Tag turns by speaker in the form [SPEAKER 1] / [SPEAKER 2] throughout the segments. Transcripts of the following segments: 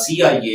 [SPEAKER 1] CIA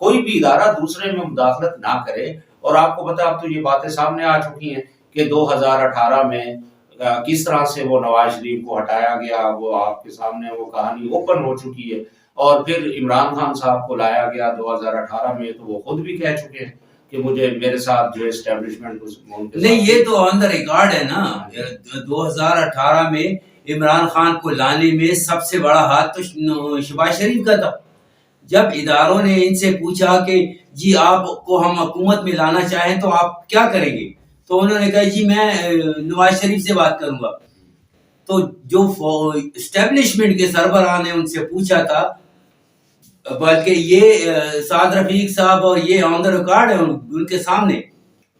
[SPEAKER 1] کوئی بھی ادارہ دوسرے میں مداخلت نہ کرے. اور آپ کو پتا اب تو یہ باتیں سامنے آ چکی ہیں کہ 2018 میں کس طرح سے وہ نواز شریف کو ہٹایا گیا، وہ آپ کے سامنے وہ کہانی اوپن ہو چکی ہے. اور پھر عمران خان صاحب کو لایا گیا 2018 میں، تو وہ خود بھی کہہ چکے ہیں کہ مجھے میرے ساتھ جو اسٹیبلشمنٹ
[SPEAKER 2] نہیں، یہ تو آن دا ریکارڈ ہے نا. 2018 میں عمران خان کو لانے میں سب سے بڑا ہاتھ تو شہباز شریف کا تھا. جب اداروں نے ان سے پوچھا کہ جی آپ کو ہم حکومت میں لانا چاہیں تو آپ کیا کریں گے، تو انہوں نے کہا جی میں نواز شریف سے بات کروں گا. تو جو اسٹیبلشمنٹ کے سربراہ نے ان سے پوچھا تھا، بلکہ یہ سعد رفیق صاحب اور یہ آن دا ریکارڈ ہے ان کے سامنے،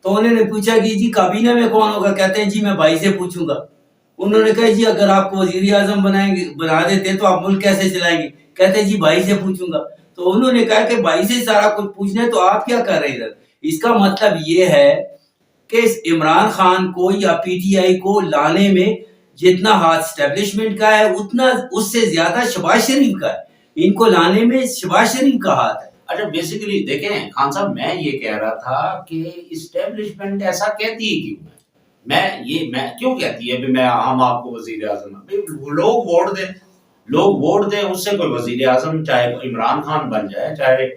[SPEAKER 2] تو انہوں نے پوچھا کہ جی کابینہ میں کون ہوگا، کہتے ہیں جی میں بھائی سے پوچھوں گا. انہوں نے کہا جی اگر آپ کو وزیر اعظم بنا دیتے تو آپ ملک کیسے چلائیں گے، کہتے ہیں جی بھائی سے پوچھوں گا. تو انہوں نے کہا کہ بھائی سے سارا کچھ پوچھنا ہے تو آپ کیا کر رہے ادھر. اس کا مطلب یہ ہے کہ عمران خان کو یا پی ٹی آئی کو لانے میں جتنا ہاتھ اسٹیبلشمنٹ کا ہے اتنا اس سے زیادہ شہباز شریف کا ہے. ان کو لانے میں شہباز شریف کا ہاتھ ہے.
[SPEAKER 1] اچھا بیسیکلی دیکھیں خان صاحب، میں یہ کہہ رہا تھا کہ اسٹیبلشمنٹ ایسا کہتی ہے کیوں، میں کیوں کہتی ہے میں ہم آپ کو وزیر اعظم، لوگ ووٹ دیں اس سے کوئی وزیر اعظم چاہے عمران خان بن جائے، چاہے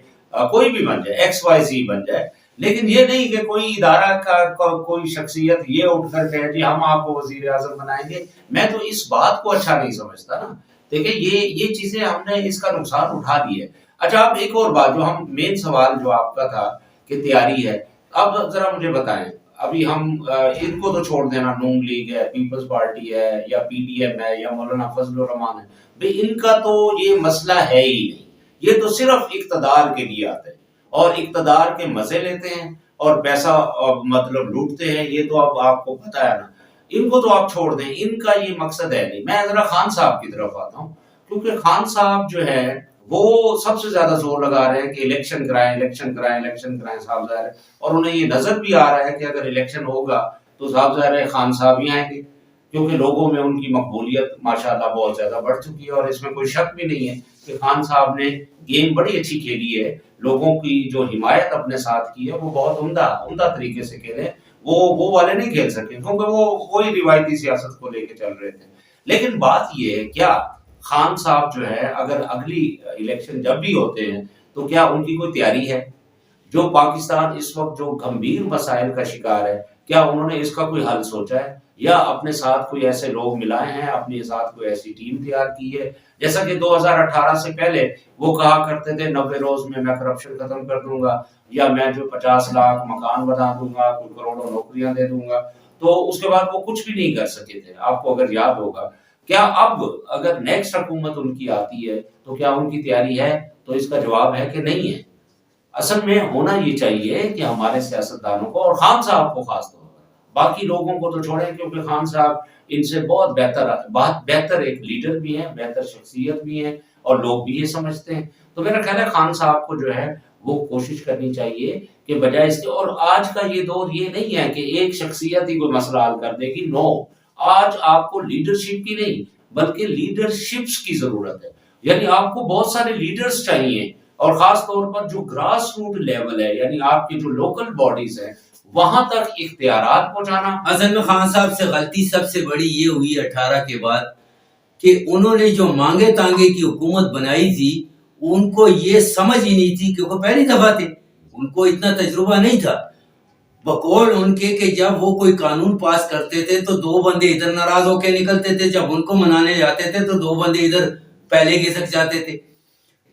[SPEAKER 1] کوئی بھی بن جائے، ایکس وائی زی بن جائے. لیکن یہ نہیں کہ کوئی ادارہ کا کوئی شخصیت یہ اٹھ کر کہے جی ہم آپ کو وزیر اعظم بنائیں گے. میں تو اس بات کو اچھا نہیں سمجھتا نا. دیکھیں یہ چیزیں ہم نے اس کا نقصان اٹھا دی ہے. اچھا اب ایک اور بات، جو ہم مین سوال جو آپ کا تھا کہ تیاری ہے، اب ذرا مجھے بتائیں. ابھی ہم ان کو تو چھوڑ دینا، نون لیگ ہے، پیپلز پارٹی ہے، یا پی ڈی ایم ہے، یا مولانا فضل الرحمان ہے، بھئی ان کا تو یہ مسئلہ ہے ہی نہیں. یہ تو صرف اقتدار کے لیے آتے ہیں اور اقتدار کے مزے لیتے ہیں اور پیسہ مطلب لوٹتے ہیں. یہ تو اب آپ کو پتا ہے نا. ان کو تو آپ چھوڑ دیں، ان کا یہ مقصد ہے نہیں. میں ذرا خان صاحب کی طرف آتا ہوں، کیونکہ خان صاحب جو ہے وہ سب سے زیادہ زور لگا رہے ہیں کہ الیکشن کرائیں صاحب ظاہر ہے. اور انہیں یہ نظر بھی آ رہا ہے کہ اگر الیکشن ہوگا تو صاحب ظاہر ہے خان صاحب ہی آئیں گے، کیونکہ لوگوں میں ان کی مقبولیت ماشاءاللہ بہت زیادہ بڑھ چکی ہے. اور اس میں کوئی شک بھی نہیں ہے کہ خان صاحب نے گیم بڑی اچھی کھیلی ہے. لوگوں کی جو حمایت اپنے ساتھ کی ہے وہ بہت عمدہ طریقے سے کھیلے. وہ والے نہیں کھیل سکے کیونکہ وہی روایتی سیاست کو لے کے چل رہے تھے. لیکن بات یہ ہے، کیا خان صاحب جو ہے اگر اگلی الیکشن جب بھی ہوتے ہیں تو کیا ان کی کوئی تیاری ہے؟ جو پاکستان اس وقت جو گمبھیر مسائل کا شکار ہے، کیا انہوں نے اس کا کوئی حل سوچا ہے، یا اپنے ساتھ کوئی ایسے لوگ ملائے ہیں، اپنے ساتھ کوئی ایسی ٹیم تیار کی ہے؟ جیسا کہ 2018 سے پہلے وہ کہا کرتے تھے 90 روز میں کرپشن ختم کر دوں گا، یا میں جو 50 لاکھ مکان بنا دوں گا، کوئی کروڑوں نوکریاں دے دوں گا. تو اس کے بعد وہ کچھ بھی نہیں کر سکے تھے، آپ کو اگر یاد ہوگا. کیا اب اگر نیکسٹ حکومت ان کی آتی ہے تو کیا ان کی تیاری ہے؟ تو اس کا جواب ہے کہ نہیں ہے. اصل میں ہونا یہ چاہیے کہ ہمارے سیاستدانوں کو، اور خان صاحب کو خاص طور پر، باقی لوگوں کو تو چھوڑیں کیونکہ خان صاحب ان سے بہت بہتر ایک لیڈر بھی ہیں، بہتر شخصیت بھی ہیں، اور لوگ بھی یہ سمجھتے ہیں. تو میرا خیال ہے خان صاحب کو جو ہے وہ کوشش کرنی چاہیے کہ بجائے اس کے، اور آج کا یہ دور یہ نہیں ہے کہ ایک شخصیت ہی کوئی مسئلہ حل کر دے گی. نو، آج آپ کو لیڈرشپ کی نہیں بلکہ لیڈرشپس کی ضرورت ہے. یعنی آپ کو بہت سارے لیڈرز چاہیے، اور خاص طور پر جو گراس روٹ لیول ہے، یعنی آپ کی جو لوکل باڈیز ہیں وہاں تک اختیارات پہنچانا.
[SPEAKER 2] اصل میں خان صاحب سے غلطی سب سے بڑی یہ ہوئی 18 کے بعد کہ انہوں نے جو مانگے تانگے کی حکومت بنائی تھی، ان کو یہ سمجھ ہی نہیں تھی، کیونکہ پہلی دفعہ تھے، ان کو اتنا تجربہ نہیں تھا. بقول ان کے کہ جب وہ کوئی قانون پاس کرتے تھے تو 2 بندے ادھر ناراض ہو کے نکلتے تھے، جب ان کو منانے جاتے تھے تو 2 بندے ادھر پہلے گھسک جاتے تھے.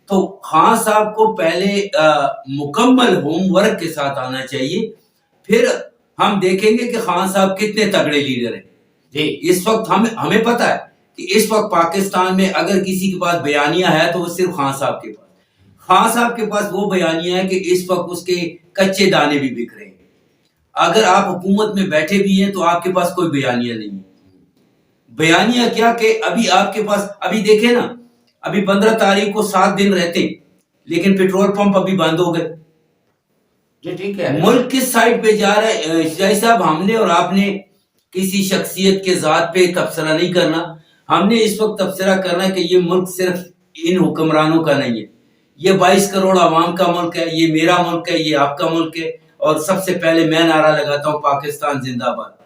[SPEAKER 2] تو خان صاحب کو پہلے مکمل ہوم ورک کے ساتھ آنا چاہیے، پھر ہم دیکھیں گے کہ خان صاحب کتنے تگڑے لیڈر ہیں.
[SPEAKER 1] جی
[SPEAKER 2] اس وقت ہمیں پتہ ہے کہ اس وقت پاکستان میں اگر کسی کے پاس بیانیہ ہے تو وہ صرف خان صاحب کے پاس. خان صاحب کے پاس وہ بیانیہ ہے کہ اس وقت اس کے کچے دانے بھی بک رہے ہیں. اگر آپ حکومت میں بیٹھے بھی ہیں تو آپ کے پاس کوئی بیانیہ نہیں ہے. بیانیہ کیا کہ ابھی آپ کے پاس، ابھی دیکھیں نا، ابھی 15 تاریخ کو 7 دن رہتے لیکن پیٹرول پمپ ابھی بند ہو گئے.
[SPEAKER 1] جی ٹھیک ہے.
[SPEAKER 2] ملک کس سائڈ پہ جا رہا ہے؟ شاہی صاحب، ہم نے اور آپ نے کسی شخصیت کے ذات پہ تبصرہ نہیں کرنا. ہم نے اس وقت تبصرہ کرنا ہے کہ یہ ملک صرف ان حکمرانوں کا نہیں ہے، یہ 22 کروڑ عوام کا ملک ہے, یہ میرا ملک ہے, یہ آپ کا ملک ہے, اور سب سے پہلے میں نعرہ لگاتا ہوں پاکستان زندہ باد.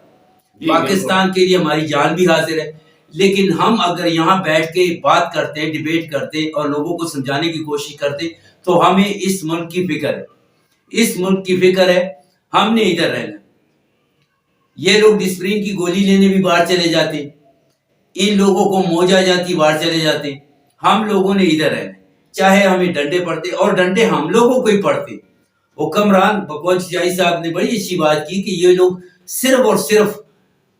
[SPEAKER 2] پاکستان کے لیے ہماری جان بھی حاضر ہے. لیکن ہم اگر یہاں بیٹھ کے بات کرتے, ڈیبیٹ کرتے اور لوگوں کو سمجھانے کی کوشش کرتے تو ہمیں اس ملک کی فکر ہے, اس ملک کی فکر ہے, ہم نے ادھر رہنا. یہ لوگ ڈسپرین کی گولی لینے بھی باہر چلے جاتے, ان لوگوں کو موج آ جاتی باہر چلے جاتے. ہم لوگوں نے ادھر رہنا, چاہے ہمیں ڈنڈے پڑتے, اور ڈنڈے ہم لوگوں کو ہی پڑتے. حکمران بقول شاہی صاحب نے بڑی اچھی بات کی کہ یہ لوگ صرف اور صرف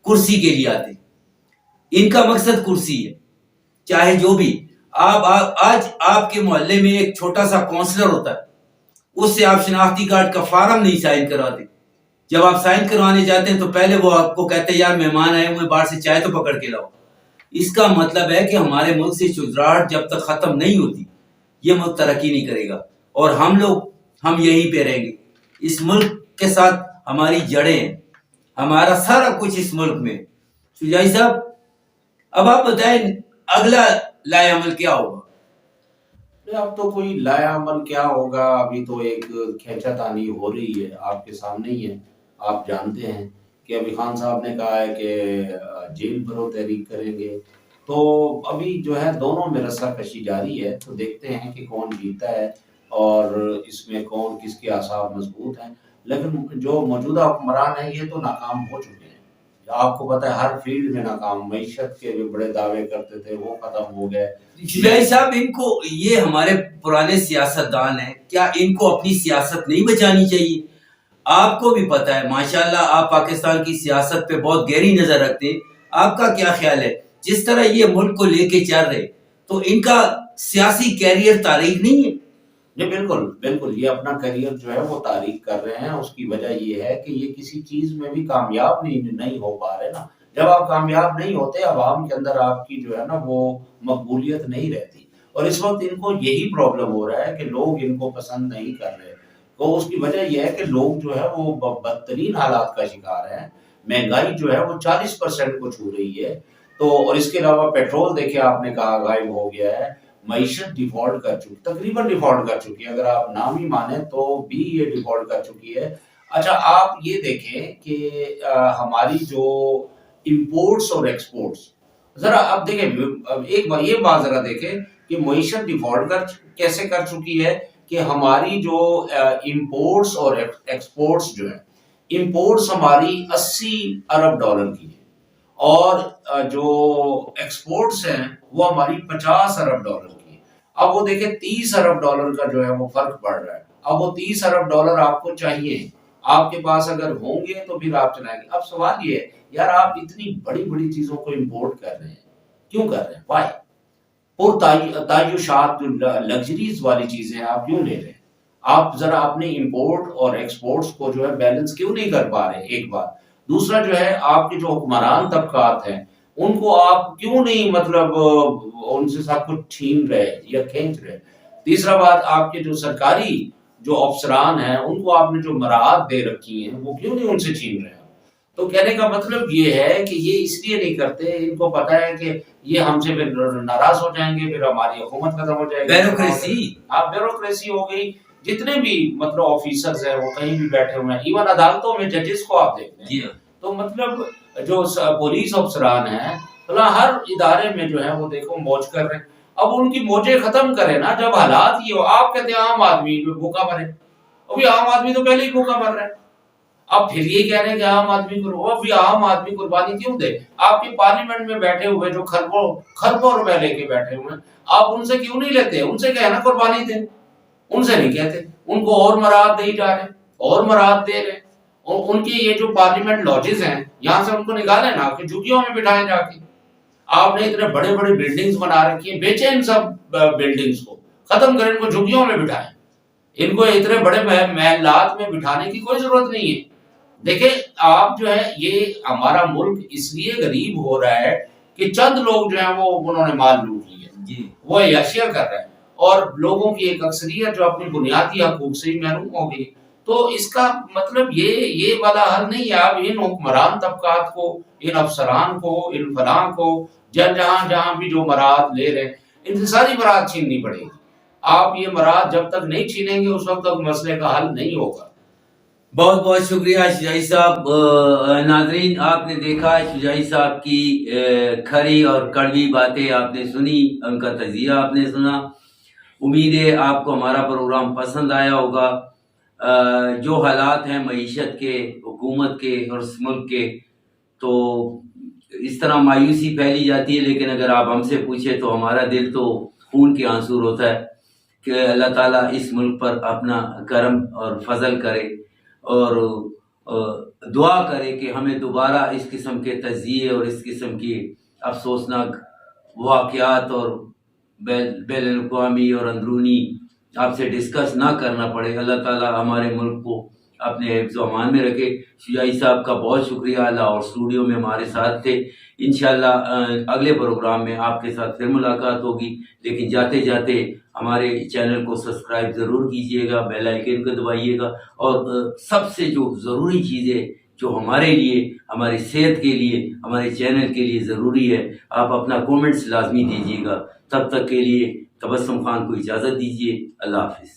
[SPEAKER 2] کرسی کے لیے آتے, ان کا مقصد کرسی ہے. چاہے جو بھی آج آپ کے محلے میں ایک چھوٹا سا کونسلر ہوتا ہے, اس سے آپ شناختی کارڈ کا فارم نہیں سائن کراتے. جب آپ سائن کروانے جاتے ہیں تو پہلے وہ آپ کو کہتے ہیں یار مہمان آئے ہوئے باہر سے چائے تو پکڑ کے لاؤ. اس کا مطلب ہے کہ ہمارے ملک سے شجراہٹ جب تک ختم نہیں ہوتی یہ ملک ترقی نہیں کرے گا, اور ہم یہیں پہ رہیں گے. اس ملک کے ساتھ ہماری جڑیں ہیں, ہمارا سارا کچھ اس ملک میں. شجاعی صاحب اب آپ بتائیں اگلا لائے عمل کیا ہوگا؟
[SPEAKER 1] اب تو کوئی لایا عمل کیا ہوگا, ابھی تو ایک کھینچا تانی ہو رہی ہے آپ کے سامنے ہی ہے. آپ جانتے ہیں کہ ابھی خان صاحب نے کہا ہے کہ جیل بھرو تحریک کریں گے, تو ابھی جو ہے دونوں میں رسا کشی جاری ہے. تو دیکھتے ہیں کہ کون جیتا ہے اور اس میں کون کس کے اعصاب مضبوط ہیں. لیکن جو موجودہ حکمران ہیں یہ تو ناکام ہو چکے ہیں. آپ کو پتہ ہے ہر فیلڈ میں ناکام. معیشت کے جو بڑے دعوے کرتے تھے وہ ختم ہو گئے.
[SPEAKER 2] شجاعی صاحب ان کو, یہ ہمارے پرانے سیاستدان ہیں, کیا ان کو اپنی سیاست نہیں بچانی چاہیے؟ آپ کو بھی پتہ ہے ماشاءاللہ آپ پاکستان کی سیاست پہ بہت گہری نظر رکھتے ہیں. آپ کا کیا خیال ہے جس طرح یہ ملک کو لے کے چل رہے, تو ان کا سیاسی کیریئر تاریخ نہیں ہے؟
[SPEAKER 1] جی بالکل بالکل, یہ اپنا کریئر جو ہے وہ تاریخ کر رہے ہیں. اس کی وجہ یہ ہے کہ یہ کسی چیز میں بھی کامیاب نہیں ہو پا رہے نا. جب آپ کامیاب نہیں ہوتے عوام کے اندر آپ کی جو ہے نا وہ مقبولیت نہیں رہتی. اور اس وقت ان کو یہی پرابلم ہو رہا ہے کہ لوگ ان کو پسند نہیں کر رہے. تو اس کی وجہ یہ ہے کہ لوگ جو ہے وہ بدترین حالات کا شکار ہیں. مہنگائی جو ہے وہ 40% کو چھو رہی ہے. تو اور اس کے علاوہ پیٹرول دیکھیں آپ نے کہا غائب ہو گیا ہے. معیشت ڈیفالٹ کر چکی, تقریباً ڈیفالٹ کر چکی ہے, اگر آپ نام ہی مانیں تو بھی یہ ڈیفالٹ کر چکی ہے. اچھا آپ یہ دیکھیں کہ ہماری جو امپورٹس اور ایکسپورٹس, ذرا اب دیکھیں ایک بار یہ بات ذرا دیکھیں کہ معیشت ڈیفالٹ کیسے کر چکی ہے. کہ ہماری جو امپورٹس اور ایکسپورٹس جو ہیں, امپورٹس ہماری 80 ارب ڈالر کی ہے, اور جو ایکسپورٹس ہیں وہ ہماری 50 ارب ڈالر کی ہے. اب وہ دیکھیں 30 ارب ڈالر کا جو ہے وہ فرق پڑ رہا ہے. اب وہ 30 ارب ڈالر آپ کو چاہیے, آپ کے پاس اگر ہوں گے تو پھر آپ چلائیں گے. اب سوال یہ ہے یار آپ اتنی بڑی بڑی چیزوں کو امپورٹ کر رہے ہیں, کیوں کر رہے ہیں؟ وائی؟ اور تعیشات لگژریز والی چیزیں آپ کیوں لے رہے ہیں؟ آپ ذرا اپنے امپورٹ اور ایکسپورٹس کو جو ہے بیلنس کیوں نہیں کر پا رہے؟ ایک بات. دوسرا جو ہے آپ کے جو حکمران طبقات ہیں ان کو آپ کیوں نہیں مطلب ان سے سب کچھ چھین رہے یا کھینچ رہے؟ تیسرا بات, آپ کے جو سرکاری جو افسران ہیں ان کو آپ نے جو مراعات دے رکھی ہیں وہ کیوں نہیں ان سے چھین رہے؟ تو کہنے کا مطلب یہ ہے کہ یہ اس لیے نہیں کرتے, ان کو پتا ہے کہ یہ ہم سے پھر ناراض ہو جائیں گے, پھر ہماری حکومت ختم ہو جائے گی.
[SPEAKER 2] بیوروکریسی,
[SPEAKER 1] آپ بیوروکریسی ہو گئی. جتنے بھی مطلب آفیسرز ہیں وہ کہیں بھی بیٹھے ہوئے ہیں, ایون عدالتوں میں ججز کو آپ دیکھ لیں. تو مطلب جو پولیس افسران ہیں ہر ادارے میں جو ہے وہ دیکھو موج کر رہے ہیں. اب ان کی موجیں ختم کریں نا. جب حالات یہ ہو, آپ کہتے ہیں عام آدمی بھوکا مرے, ابھی عام آدمی تو پہلے ہی بھوکا مر رہا ہے. اب پھر یہ کہہ رہے ہیں کہ عام آدمی کو, اب عام آدمی قربانی کیوں دے؟ آپ کے پارلیمنٹ میں بیٹھے ہوئے جو خربوں روپے لے کے بیٹھے ہوئے ہیں, آپ ان سے کیوں نہیں لیتے؟ ان سے کہنا قربانی دیں, ان سے نہیں کہتے. ان کو اور مراعات دے جا رہے ہیں, اور مراعات دے رہے ہیں. اور ان کی یہ جو پارلیمنٹ لاجز ہیں یہاں سے ان کو نکالیں نا, کہ جھگیوں میں بٹھائیں جا کے. آپ نے اتنے بڑے بڑے بلڈنگز بنا رکھی ہیں, بیچیں ان سب بلڈنگز کو, ختم کریں, ان کو جھگیوں میں بٹھائیں. ان کو اتنے بڑے محلات میں بٹھانے کی کوئی ضرورت نہیں ہے. دیکھیں آپ جو ہے یہ ہمارا ملک اس لیے غریب ہو رہا ہے کہ چند لوگ جو ہیں وہ انہوں نے مال لوٹ لیا, وہ عیاشیاں کر رہے ہیں, اور لوگوں کی ایک اکثریت جو اپنی بنیادی حقوق سے محروم ہو گئی. تو اس کا مطلب یہ والا حل نہیں ہے. آپ ان حکمران طبقات کو, ان افسران کو, ان فلاں کو, جہاں بھی جو مراعات لے رہے ہیں, ان سے ساری مراعات چھیننی پڑے گی. آپ یہ مراد جب تک نہیں چھینیں گے اس وقت تک مسئلے کا حل نہیں ہوگا.
[SPEAKER 2] بہت بہت شکریہ شجاعی صاحب. ناظرین آپ نے دیکھا شجاعی صاحب کی کھری اور کڑوی باتیں آپ نے سنی، ان کا تجزیہ آپ نے سنا. امید ہے آپ کو ہمارا پروگرام پسند آیا ہوگا. جو حالات ہیں معیشت کے، حکومت کے اور اس ملک کے، تو اس طرح مایوسی پھیلی جاتی ہے، لیکن اگر آپ ہم سے پوچھیں تو ہمارا دل تو خون کے آنسور ہوتا ہے کہ اللہ تعالیٰ اس ملک پر اپنا کرم اور فضل کرے، اور دعا کرے کہ ہمیں دوبارہ اس قسم کے تجزیے اور اس قسم کی افسوسناک واقعات اور بین الاقوامی اور اندرونی آپ سے ڈسکس نہ کرنا پڑے. اللہ تعالیٰ ہمارے ملک کو اپنے حفظ و امان میں رکھے. شجاعی صاحب کا بہت شکریہ، لاہور اسٹوڈیو میں ہمارے ساتھ تھے. انشاءاللہ اگلے پروگرام میں آپ کے ساتھ پھر ملاقات ہوگی، لیکن جاتے جاتے ہمارے چینل کو سبسکرائب ضرور کیجیے گا، بیل آئیکن کو دبائیے گا، اور سب سے جو ضروری چیزیں جو ہمارے لیے، ہماری صحت کے لیے، ہمارے چینل کے لیے ضروری ہے، آپ اپنا کومنٹس لازمی دیجیے گا. تب تک کے لیے تبسم خان کو اجازت دیجیے. اللہ حافظ.